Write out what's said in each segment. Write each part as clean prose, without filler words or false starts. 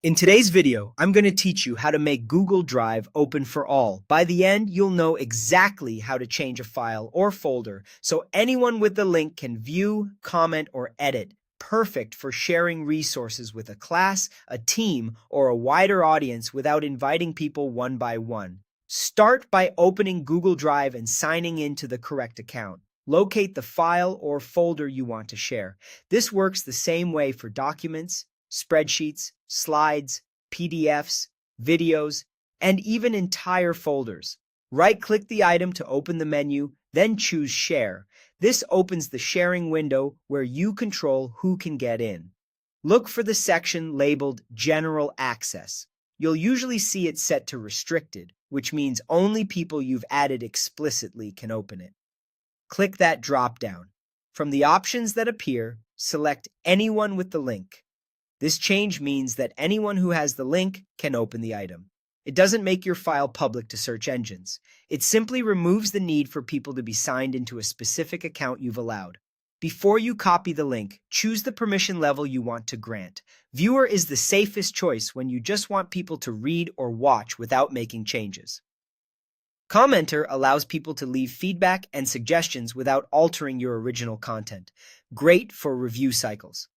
In today's video, I'm going to teach you how to make Google Drive open for all. By the end, you'll know exactly how to change a file or folder so anyone with the link can view, comment, or edit. Perfect for sharing resources with a class, a team, or a wider audience without inviting people one by one. Start by opening Google Drive and signing in to the correct account. Locate the file or folder you want to share. This works the same way for documents, spreadsheets, slides, PDFs, videos, and even entire folders. Right-click the item to open the menu, then choose Share. This opens the sharing window where you control who can get in. Look for the section labeled General Access. You'll usually see it set to Restricted, which means only people you've added explicitly can open it. Click that drop-down. From the options that appear, select Anyone with the link. This change means that anyone who has the link can open the item. It doesn't make your file public to search engines. It simply removes the need for people to be signed into a specific account you've allowed. Before you copy the link, choose the permission level you want to grant. Viewer is the safest choice when you just want people to read or watch without making changes. Commenter allows people to leave feedback and suggestions without altering your original content. Great for review cycles.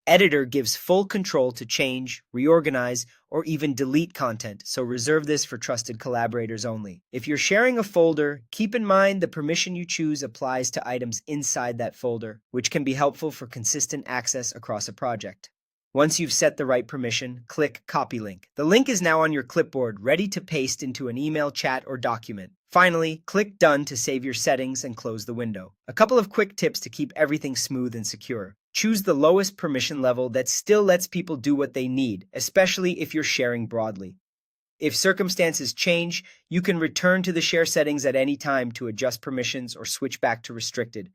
Editor gives full control to change, reorganize, or even delete content, so reserve this for trusted collaborators only. If you're sharing a folder, keep in mind the permission you choose applies to items inside that folder, which can be helpful for consistent access across a project. Once you've set the right permission, click Copy Link. The link is now on your clipboard, ready to paste into an email, chat, or document. Finally, click Done to save your settings and close the window. A couple of quick tips to keep everything smooth and secure. Choose the lowest permission level that still lets people do what they need, especially if you're sharing broadly. If circumstances change, you can return to the share settings at any time to adjust permissions or switch back to restricted.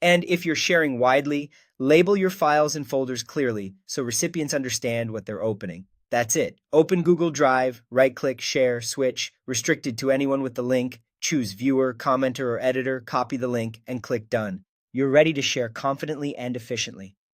And if you're sharing widely, label your files and folders clearly so recipients understand what they're opening. That's it. Open Google Drive, right-click, share, switch, restricted to anyone with the link, choose Viewer, Commenter, or Editor, copy the link, and click Done. You're ready to share confidently and efficiently.